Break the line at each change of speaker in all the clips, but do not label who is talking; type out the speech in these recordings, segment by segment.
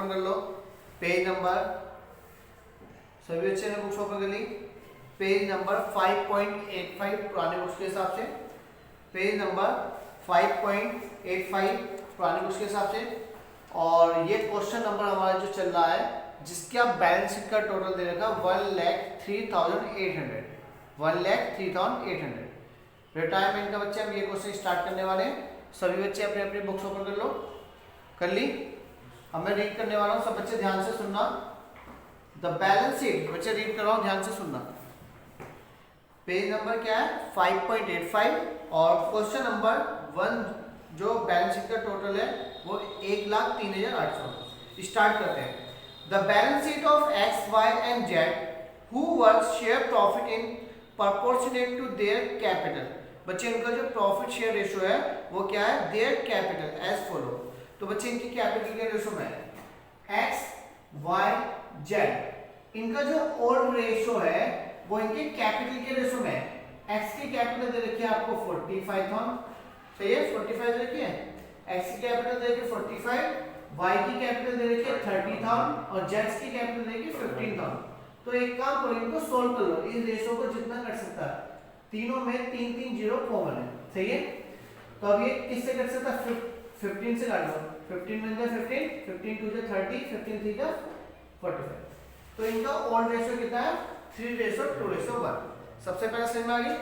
Open कर लो, page number, सभी बच्चे ने बुक्स ओपन कर ली, पेज नंबर 5.85 पुराने बुक्स के हिसाब से, पेज नंबर 5.85 पुराने बुक्स के हिसाब से। और ये क्वेश्चन नंबर हमारा जो चल रहा है जिसके आप बैलेंस शीट का टोटल दे रखा 1,03,800, 1,03,800 रिटायरमेंट का बच्चे हम ये क्वेश्चन स्टार्ट करने वाले हैं। सभी बच्चे अपने अपने बुक्स ओपन कर लो, कर ली। अब मैं रीड करने वाला हूँ, सब बच्चे ध्यान से सुनना। द बैलेंस शीट, बच्चे रीड कर रहा हूँ, ध्यान से सुनना। पेज नंबर क्या है 5.85 और क्वेश्चन नंबर 1 जो बैलेंस शीट का टोटल है वो 1,03,800। स्टार्ट करते हैं। The balance sheet of x y and Z who works share profit in proportionate to their capital. बच्चे इनका जो प्रॉफिट शेयर रेशियो है वो क्या है, देयर कैपिटल एज फॉलो। तो बच्चे इनकी कैपिटल के रेशियो में एक्स वाई जेड, इनका जो ओल्ड रेशियो है वो इनके कैपिटल के रेशियो में है। एक्स की कैपिटल दे रखी है आपको 45,000, सही है, 45 दे रखी है। एक्स की कैपिटल दे रखी है 45, वाई की कैपिटल दे रखी है 30,000 और जेड की कैपिटल दे रखी है 15,000। तो एक काम करो, इनको सोल्व कर लो, इस रेशियो को जितना कर सकता है। तीनों में 3 0 कॉमन है, सही है। तो अब ये किससे कर सकता है, 15 से काट लो, 15 में 15, 15 2 30, 15 3 45। तो इनका ओल्ड रेशियो कितना है, 3:2:1। सबसे पहले समझ में आ गई।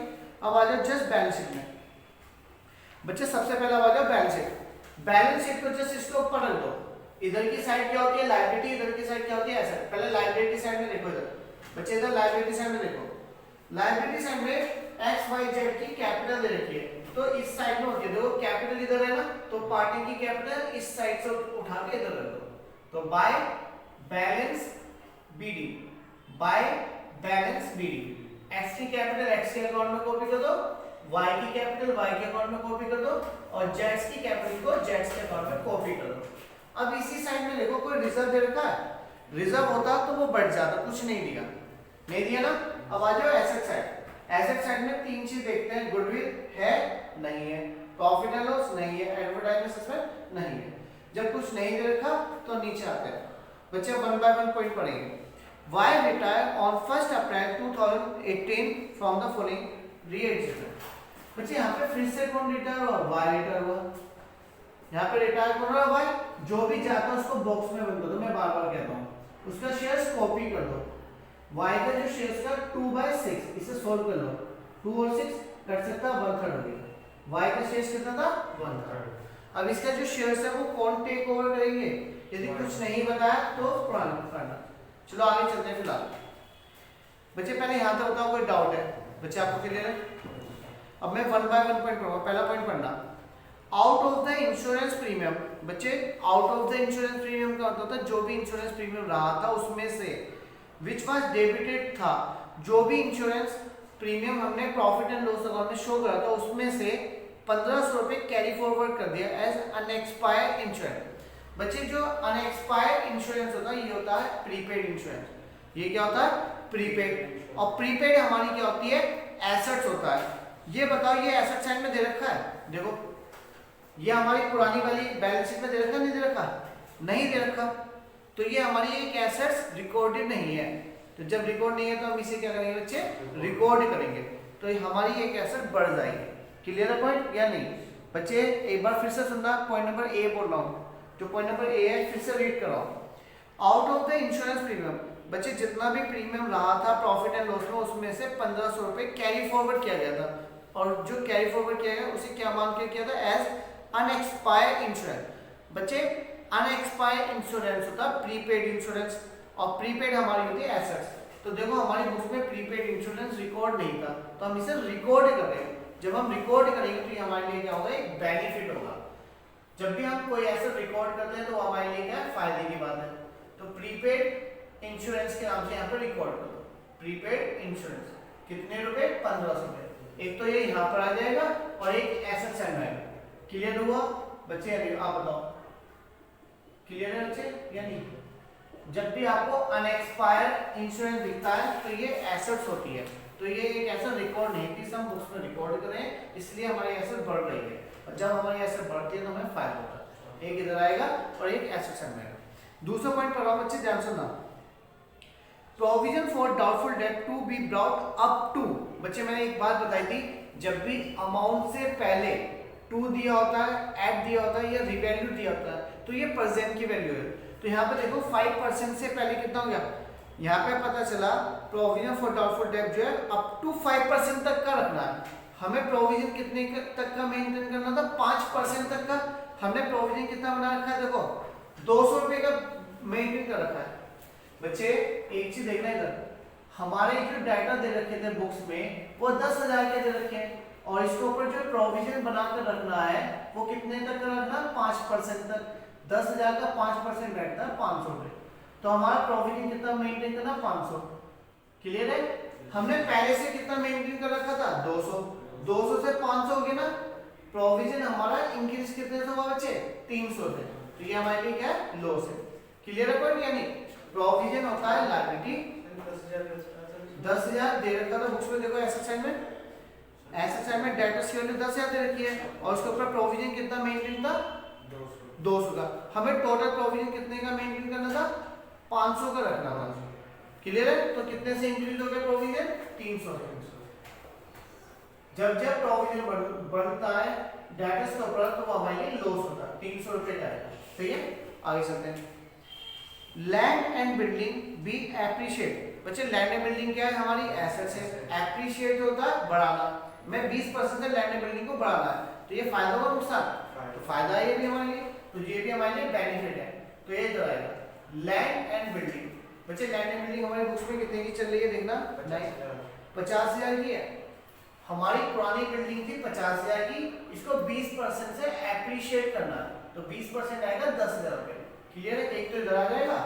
अब आ जाओ जस्ट बैलेंस शीट में। बच्चे सबसे पहले आ जाओ बैलेंस शीट। बैलेंस शीट को जस्ट इसके ऊपर रख दो। इधर की साइड क्या होती है लायबिलिटी, इधर की साइड क्या होती है एसेट। पहले लायबिलिटी साइड में देखो, इधर बच्चे इधर लायबिलिटी साइड में देखो। लायबिलिटी साइड में एक्स वाई जेड की कैपिटल दे रखी है, तो इस साइड में होती है, देखो कैपिटल इधर है ना, तो पार्टी की कैपिटल इस साइड से उठा के इधर रख दो। तो by balance BD, by balance BD, x की कैपिटल एक्स के अकाउंट में कॉपी कर दो, वाई की कैपिटल वाई के अकाउंट में कॉपी कर दो और जेड्स की कैपिटल को जेड्स के अकाउंट में कॉपी कर दो। अब इसी साइड में देखो कोई रिजर्व दे रखा है, रिजर्व होता तो वो बढ़ जाता, कुछ नहीं दिया, नहीं दिया ना। अब आ जाओ एसेट साइड। एसेट साइड में 3 चीज देखते हैं, गुडविल है नहीं है, प्रॉफिट एंड लॉस नहीं है, एडवर्टाइजमेंट सस्पेंड नहीं है। जब कुछ नहीं दे रखा तो नीचे आते हैं। बच्चे 1 by 1 पॉइंट पढ़ेंगे। Why retire on 1st April 2018 from the following readjustment। बच्चे यहाँ पे फिर से कौन रिटायर हुआ, वाई रिटायर हुआ। यहाँ पे रिटायर कौन रहा, वाई। जो भी जाता है उसको बॉक्स में बंद कर दो, मैं बार बार कहता हूँ, उसका शेयर्स कॉपी कर दो। वाई का जो शेयर्स का 2/6, इसे सोल्व कर लो, 2 और 6 कट सकता 1/3 हो गया। वाई का शेयर्स कितना था 1/3। अब इसका जो शेयर्स है वो कौन टेक ओवर करेंगे, यदि कुछ नहीं बताया तो पुराना करना। चलो आगे चलते हैं। फिलहाल बच्चे पहले यहाँ तक बताओ कोई डाउट है बच्चे, आपको क्लियर है। अब मैं 1 by 1 पॉइंट पढ़ूंगा। पहला पॉइंट पढ़ना, out of the insurance premium. बच्चे out of the insurance premium का मतलब होता है जो भी इंश्योरेंस प्रीमियम रहा था उसमें से, विच वाज डेबिटेड था, जो भी इंश्योरेंस प्रीमियम हमने प्रॉफिट एंड लॉस अकाउंट में शो करा था उसमें से 1500 रुपए कैरी फॉरवर्ड कर दिया एज अनएक्सपायर्ड इंश्योरेंस। बच्चे जो अनएक्सपायर्ड इंश्योरेंस होता है ये होता है प्रीपेड इंश्योरेंस। ये क्या होता है, प्रीपेड। और प्रीपेड हमारी क्या होती है, एसेट्स होता है। ये बताओ ये एसेट साइड में दे रखा है, देखो ये हमारी पुरानी वाली बैलेंस शीट में दे रखा है, नहीं दे रखा, नहीं दे रखा, तो ये हमारी एक एसेट्स रिकॉर्डेड नहीं है। तो जब रिकॉर्ड नहीं है तो हम इसे क्या करेंगे बच्चे, रिकॉर्ड करेंगे, तो ये हमारी एक एसेट बढ़ जाएगी। क्लियर है पॉइंट या नहीं। बच्चे एक बार फिर से सुनना, पॉइंट नंबर ए बोल रहा हूँ, जो पॉइंट नंबर ए है फिर से रीड कराओ। Out of the insurance premium, बच्चे जितना भी प्रीमियम रहा था प्रॉफिट एंड लॉस में उसमें से 1500 रुपए कैरी फॉरवर्ड किया गया था, और जो कैरी फॉरवर्ड किया गया उसे क्या मान के किया था, एज अनएक्सपायर्ड इंश्योरेंस। बच्चे अनएक्सपायर्ड इंश्योरेंस होता है प्रीपेड इंश्योरेंस, और प्रीपेड हमारी होती है एसेट्स। तो देखो हमारी बुक में प्रीपेड इंश्योरेंस रिकॉर्ड नहीं था, तो हम इसे रिकॉर्ड कर रहे हैं। जब हम रिकॉर्ड करेंगे तो ये हमारे लिए क्या होगा, एक बेनिफिट होगा। जब भी हम कोई एसेट रिकॉर्ड करते हैं तो हमारे लिए क्या है, फायदे की बात है। तो प्रीपेड इंश्योरेंस के नाम से यहाँ पर रिकॉर्ड कर दो, प्रीपेड इंश्योरेंस। कितने रुपए, 1500 रुपए। एक तो ये यहाँ पर आ जाएगा और एक एसेट साइड में आएगा। क्लियर हुआ बच्चे, आप बताओ क्लियर है बच्चे या नहीं। जब भी आपको अनएक्सपायर्ड इंश्योरेंस दिखता है तो ये एसेट्स होती है, तो ये एक ऐसा रिकॉर्ड नहीं कि हम बुक्स में रिकॉर्ड करें, इसलिए हमारी एसेट बढ़ रही है। और जब हमारी एसेट बढ़ती है तो हमें फायदा होता है। एक इधर आएगा और एक एसेट साइड में आएगा। दूसरा पॉइंट पढ़ रहा हूं बच्चे, ध्यान सुनना। Provision for doubtful debt to be brought up to. बच्चे मैंने एक बात बताई थी, जब भी अमाउंट से पहले टू दिया होता है, एट दिया होता है या रिवैल्यू दिया होता है, तो ये प्रेजेंट की वैल्यू है। तो यहाँ पे देखो 5% से पहले कितना हो गया, यहाँ पे पता चला प्रोविजन फॉर डाउटफुल डेट जो है अप टू 5% तक का रखना है। हमें प्रोविजन कितने तक का मेंटेन करना था, 5% तक का। हमने प्रोविजन कितना बना रखा है, देखो 200 रुपए का मेंटेन कर रखा है। बच्चे एक चीज देखना इधर, हमारे जो डाटा दे रखे थे बुक्स में वो 10,000 के दे रखे हैं, और इसके ऊपर जो प्रोविजन बनाकर रखना है वो कितने तक का रखना है, 5% तक। 10,000 का 5% बैठता है 500 रुपए। तो हमारा प्रोविजन कितना मेंटेन करना, 500। क्लियर है? हमने पहले से कितना मेंटेन कर रखा था, 200। 200 से 500 हो गया ना, प्रोविजन हमारा इंक्रीज कितने से हुआ बच्चे, 300 से। तो ये हमारे लिए क्या है, लॉस है। क्लियर है पॉइंट? यानी प्रोविजन होता है लायबिलिटी। 10,000 दे रखा था बुक्स में, देखो एसेट साइड में डेटर्स की वैल्यू 10,000 दे रखी है, और उसके ऊपर प्रोविजन कितना मेंटेन था, 200 का। हमें टोटल प्रोविजन कितने का मेंटेन करना था, 500 का रखना था। क्लियर है? तो कितने से इंक्रीज हो गया प्रोविजन, 300 से। जब जब प्रोविजन बढ़ता है डेटर्स के ऊपर तो वो हमारे लिए लॉस होता है, 300 रुपए का है। सही है? आगे चलते हैं। Land and building be appreciate. बच्चे लैंड एंड बिल्डिंग क्या है, हमारी एसेट्स है। एप्रिशिएट होता है बढ़ाना। मैं 20% से लैंड एंड बिल्डिंग को बढ़ाना है, तो ये फायदा होगा नुकसान, तो फायदा ये भी हमारे लिए, तो ये भी हमारे लिए बेनिफिट है। तो ये इधर आएगा लैंड एंड बिल्डिंग। बच्चे लैंड एंड बिल्डिंग हमारे बुक्स में कितने की चल रही है, देखना 50,000 की है। हमारी पुरानी बिल्डिंग थी 50,000 की, इसको 20% से एप्रिशिएट करना है, तो 20% आएगा 10,000 रुपए। क्लियर है? एक तो इधर आ जाएगा,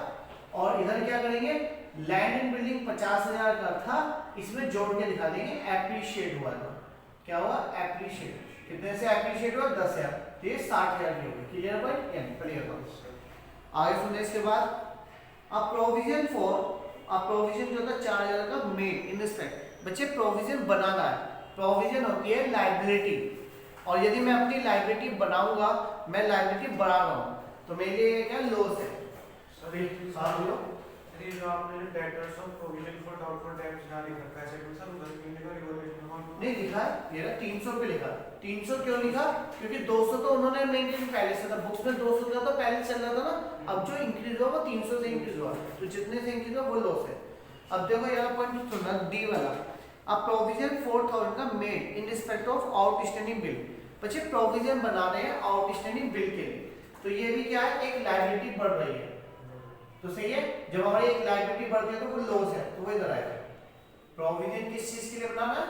और इधर क्या करेंगे, लैंड एंड बिल्डिंग 50,000 का था, इसमें जोड़ के दिखा देंगे एप्रिशिएट हुआ। तो क्या हुआ, एप्रिशिएट। कितने से एप्रिशिएट हुआ, 10,000, तो ये 60,000 की होगी। Clear point? Clear point. आगे सुनने इसके बाद, अब प्रोविजन फॉर, अब प्रोविजन जो था 4,000 का मेड इन रिस्पेक्ट। बच्चे प्रोविजन बनाना है, प्रोविजन होती है लायबिलिटी, और यदि मैं अपनी लायबिलिटी बनाऊंगा, मैं लायबिलिटी बढ़ा रहा हूं, तो मेरे लिए क्या लॉस है।
सॉरी जो आपने debtors of provision for doubtful debts ना लिखा कैसे सर, उधर क्यों लिखा, रिवॉल्यूशन अमाउंट
नहीं लिखा है, ये 300 पे लिखा। 300 क्यों लिखा, क्योंकि 200 तो उन्होंने मेंटेन पहले से था, बुक्स में 200 था तो पहले चल रहा था ना, अब जो इंक्रीज हुआ वो 300 से इंक्रीज हुआ, तो जितने से इंक्रीज हुआ वो लॉस है। अब देखो यार पॉइंट सुनना, डी वाला, अब प्रोविजन 4,000 का made in respect of outstanding bill. बच्चे प्रोविजन बना रहे हैं आउटस्टैंडिंग बिल के लिए, तो ये भी क्या है, एक लायबिलिटी बढ़ रही है। तो सही है, जब हमारी एक लायबिलिटी बढ़ती है तो वो लॉस है, तो वो इधर आएगा। प्रोविजन किस चीज के लिए बनाना है,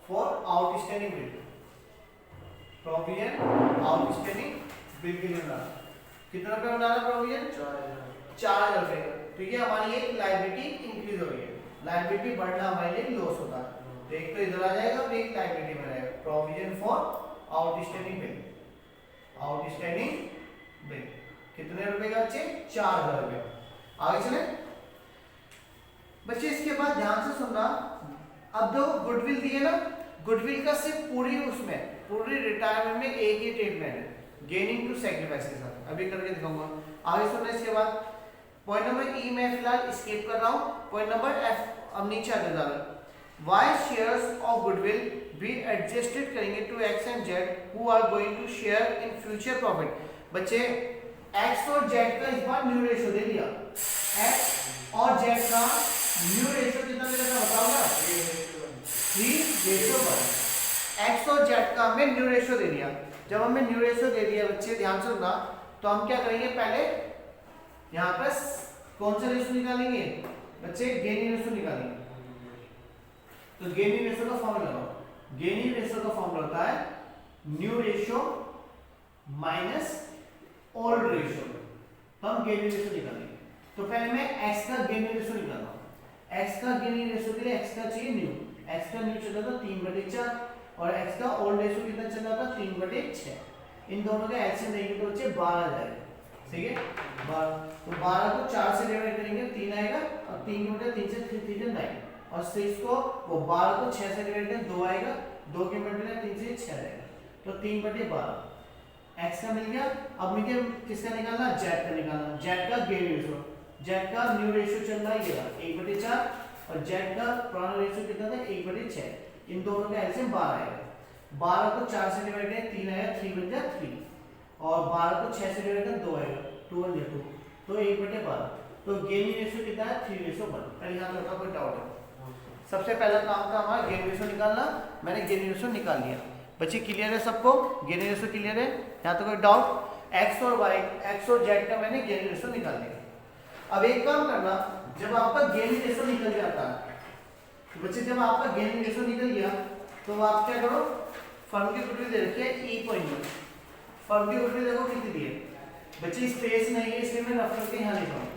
for outstanding bill. Provision outstanding bill के लिए बनाना। कितना रुपए बनाना प्रोविजन, 4,000 रुपए। तो ये हमारी एक लायबिलिटी इंक्रीज हो रही है, लायबिलिटी बढ़ना हमारे लिए लॉस होता है। तो एक तो इधर आ जाएगा और एक लायबिलिटी में रहेगा, provision for outstanding bill. Outstanding bill कितने रुपए का बच्चे, 4,000 रुपए। आगे चले बच्चे, इसके बाद ध्यान से सुनना। अब दो गुडविल दिए ना, गुडविल का सिर्फ पूरी उसमें पूरी रिटायरमेंट में एक ही ट्रीटमेंट है, गेनिंग टू सैक्रिफाइस के साथ। अभी करके दिखाऊंगा, आगे सुनना। इसके बाद पॉइंट नंबर ई मैं फिलहाल स्किप कर रहा हूं, पॉइंट नंबर एफ अब नीचे आगे जा रहा है। Why shares of goodwill be adjusted करेंगे to X and Z who are going to share in future profit. बच्चे एक्स और जेड का इस बार न्यू रेशियो दे दिया, एक्स और जेड का न्यू रेशियो कितना दे रखा बताओ ना, 3:1। एक्स और जेड का हमें न्यू रेशियो दे दिया। जब हमें न्यू रेशियो दे दिया बच्चे ध्यान से सुनना, तो हम क्या करेंगे, पहले यहाँ पर कौन सा रेशियो निकालेंगे बच्चे, गेनिंग रेशियो निकालेंगे। तो गेनिंग रेशियो का फॉर्मूला लगाओ। गेनिंग रेशियो का फॉर्मूला होता है new ratio minus old ratio. तो हम गेनिंग रेशियो निकालेंगे। तो पहले मैं x का गेनिंग रेशियो निकालता हूं। x का गेनिंग रेशियो के लिए x का चाहिए न्यू, x का न्यू चल रहा था 3/4, और x का ओल्ड रेशियो कितना चल रहा था, 3/6। इन दोनों का एलसीएम लेंगे तो बच्चे 12 जाएगा। सही है, 12। तो 12 को 4 से डिवाइड करेंगे 3 आएगा, और 3 के 3 से 3 9, और 6 को वो 12 को 6 से डिवाइड करें 2 आएगा, 2 के मल्टीप्लाई 3 से 6 आएगा, तो 3/12। एक्स का मिल गया। अब मुझे किसका निकालना, जेड का निकालना। जेड का गेन रेशियो, जेड का न्यू रेशियो चल रहा है ये 1/4 और जेड का पुराना रेशियो कितना था 1/6। इन दोनों का एलसीएम 12 आएगा। 12 को 4 से डिवाइड करें 3 आएगा, 3 बन जाए 3 और 12 को 6 से डिवाइड करें 2 आएगा, 2 बन जाए 2 तो 1/12। तो गेन रेशियो कितना है 3:1। पहले यहाँ पे कोई डाउट है? सबसे पहला काम था हमारा गेन रेशियो निकालना, मैंने गेन रेशियो निकाल लिया। बच्चे क्लियर है सबको? गेन रेशियो क्लियर है? यहाँ तो कोई डाउट? एक्स और वाई, एक्स और जेड का मैंने गेन रेशियो निकाल लिया। अब एक काम करना, जब आपका गेन रेशियो निकल जाता है तो बच्चे जब आपका गेन रेशियो निकल गया तो आप क्या करो, फर्म की गुडविल दे रखी है E.1। फर्म की गुडविल देखो कितनी दी है बच्चे, स्पेस नहीं है इसलिए मैं रेफरेंस के यहाँ लिखा हूँ।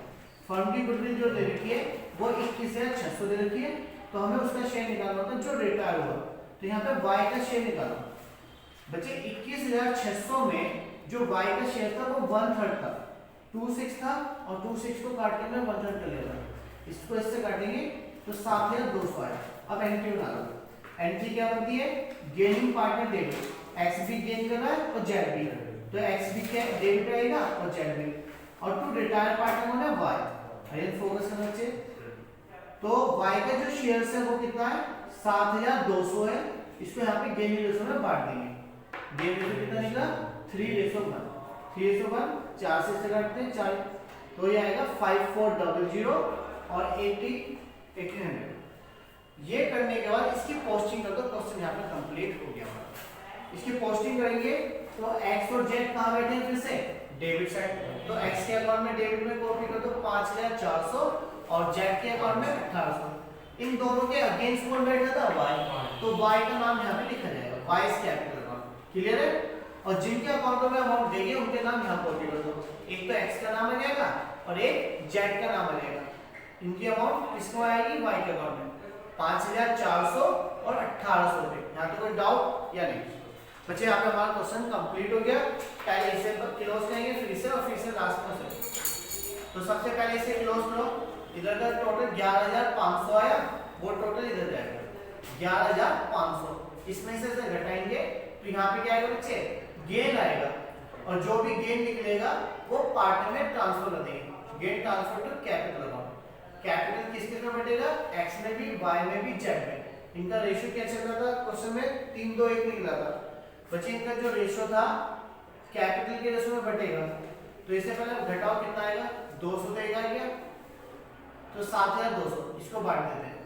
फर्म की गुडविल जो दे रखी है वो 21,600 दे रखी है, तो हमें उसका शेयर निकालना होता है जो रिटायर हुआ। तो यहाँ पे y का शेयर निकालो बच्चे। 21,600 में जो y का शेयर था वो 1/3 था, 26 था और 26 को काट के मैं 1/3 कर लेगा। इसको इससे काटेंगे तो 7,200 आया। अब एंट्री बना लो। एंट्री क्या बनती है, गेनिंग पार्टनर डेबिट, x भी गेन कर रहा है और z भी, तो x भी क्या डेबिट आएगा और z भी। और टू रिटायर पार्टनर कौन है, y। अरे फोकस करना बच्चे। तो y का जो शेयर्स है वो कितना है 7,200 है। इसको यहाँ पे गेन रेशियो में बांट देंगे। गेन रेशियो कितना निकला 3:1। 3:1 4 से इससे काटते हैं 4, तो ये आएगा 5400 और 1800। ये करने के बाद इसकी पोस्टिंग कर दो। क्वेश्चन यहाँ पे कंप्लीट हो गया हमारा। इसकी पोस्टिंग करेंगे तो x और z कहाँ बैठे हैं, फिर से डेबिट साइड। तो x के अकाउंट में डेबिट में कॉपी कर दो 5,400 और z के अकाउंट में 1800। इन दोनों के अगेंस्ट कौन बैठा था, y। तो y का नाम यहाँ पे लिखा जाएगा, y is capital account. Clear है? और जिनके अकाउंटों में अमाउंट देंगे उनके नाम यहाँ कॉपी कर दो। एक तो x का नाम आ जाएगा और एक z का नाम आ जाएगा। इनकी अमाउंट किसको आएगी, y के अकाउंट में 5,400 और 1,800 रुपए। यहाँ तो कोई डाउट या नहीं? बच्चे यहाँ पे हमारा क्वेश्चन कंप्लीट हो गया। पहले इसे क्लोज करेंगे, फिर इसे और फिर इसे लास्ट में से। तो सबसे पहले इसे क्लोज करो। इधर का टोटल 11,500 आया, वो टोटल इधर जाएगा 11,500। इसमें से घटाएंगे तो यहाँ पे क्या आएगा बच्चे, गेन आएगा। और जो भी गेन निकलेगा वो पार्ट में ट्रांसफर कर देंगे। Gain transfer to capital account. Capital किस किस में बटेगा, x में भी, y में भी, z में। इनका रेशियो क्या चल रहा था क्वेश्चन में, 3:2:1 निकला था बच्चे। इनका जो रेशियो था कैपिटल के रेशियो में बटेगा, तो इससे पहले घटाओ कितना आएगा, 200 तो एक आ गया, तो 7,200 इसको बांट देते हैं।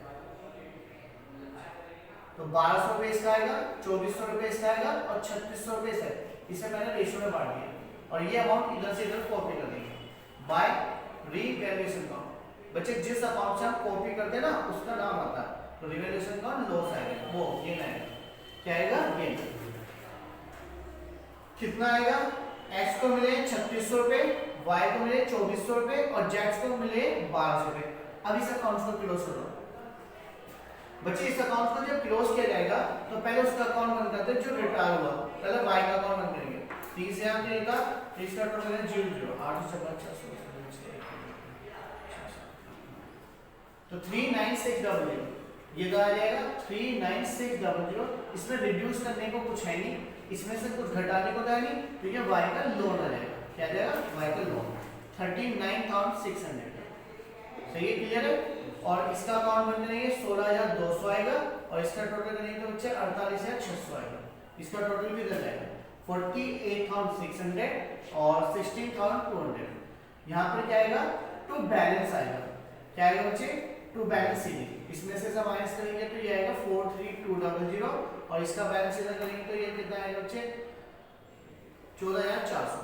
तो 1,200 रुपए इसका आएगा, 2,400 रुपए इसका आएगा और 3,600 रुपए इसका। इसे मैंने रेशियो में बांट दिया और ये अमाउंट इधर से इधर कॉपी कर देंगे बाय रीवैल्यूएशन अकाउंट। बच्चे जिस अकाउंट से हम कॉपी करते हैं ना उसका नाम आता है। तो रीवैल्यूएशन अकाउंट लॉस आएगा, वो गेन आएगा। क्या आएगा, गेन। कितना आएगा, x को मिले 3,600 रुपए, y को मिले 2,400 रुपए और z को मिले 1,200 रुपए। अब इस अकाउंट को क्लोज करो बच्चे। इस अकाउंट को जब क्लोज किया जाएगा तो पहले उसका अकाउंट बंद करते हैं जो रिटायर हुआ, पहले y का अकाउंट बंद करेंगे। 30 से हम देगा, 30 का टोटल है 0 8 तो 39600 ये आ जाएगा 39600। इसमें रिड्यूस करने को कुछ है नहीं, इसमें से कुछ घटाने को तो है नहीं, तो ये y का लोन आ जाएगा। क्या आ जाएगा, y का लोन 39,600। सही है, क्लियर है? और इसका अकाउंट बंद करेंगे 16,200 आएगा और इसका टोटल करेंगे तो बच्चे 48,600 आएगा। इसका टोटल भी इधर जाएगा 48,600 और 16,200। यहाँ पर क्या आएगा, टू बैलेंस आएगा। क्या आएगा बच्चे, टू बैलेंस सीलिंग। इसमें से सब माइनस करेंगे तो ये आएगा 43,200 और इसका बैलेंस इधर करेंगे तो ये कितना आएगा बच्चे 14,400।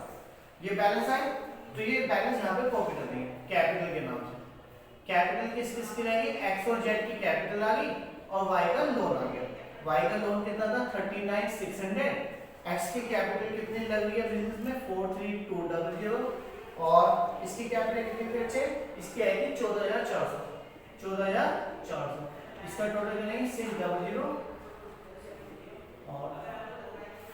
ये बैलेंस आए तो ये बैलेंस यहाँ पे कॉपी कर देंगे कैपिटल के नाम से। कैपिटल किस किस की रहेगी, x और z की कैपिटल आ गई और y का लोन आ गया। y का लोन कितना था 39,600, x की कैपिटल कितनी लग रही है बिजनेस में 43,200 और इसकी कैपिटल कितनी बच्चे, इसकी आएगी 14,400। 14,400 इसका टोटल करेंगे 600। और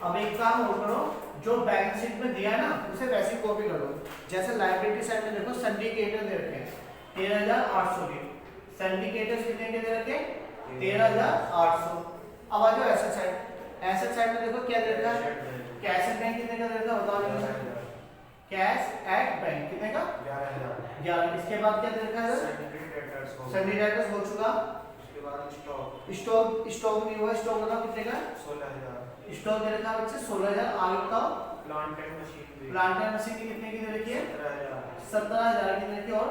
अब एक काम और करो, जो बैलेंस शीट में दिया है ना उसे वैसे कॉपी करो। जैसे लाइबिलिटी साइड में देखो सिंडिकेटर दे रखे हैं 13,800 के, सिंडिकेटर्स कितने के दे रखे हैं 13,800। अब आ जाओ एसेट साइड। एसेट साइड में देखो क्या दे रखा है कैश एट बैंक कितने का दे रखा है बताओ जल्दी। कैश एट बैंक कितने का 11। इसके बाद क्या दे रखा है सन्डी डेटर्स हो चुका।
उसके बाद
स्टॉक नहीं हुआ, स्टॉक बताओ कितने का
16,000।
स्टॉक दे रखा है बच्चे 16,000। आगे बताओ
plant and machine
plant and machine कितने की दे रखी है
17,000।
17,000 की दे रखी है। और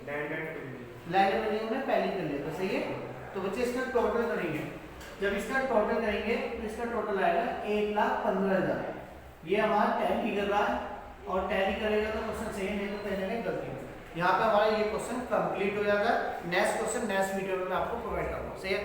land and building
land value में पहले कर लिया था, सही है। तो बच्चे इसका टोटल करेंगे, जब इसका टोटल करेंगे तो इसका टोटल आएगा 1,15,000। ये हमारा टैली कर रहा है और टैली करेगा तो क्वेश्चन सही नहीं तो कहीं ना कहीं गलती है। यहाँ पे हमारा ये क्वेश्चन कंप्लीट हो जाता है। नेक्स्ट क्वेश्चन नेक्स्ट वीडियो में मैं आपको प्रोवाइड करूँगा, सही है।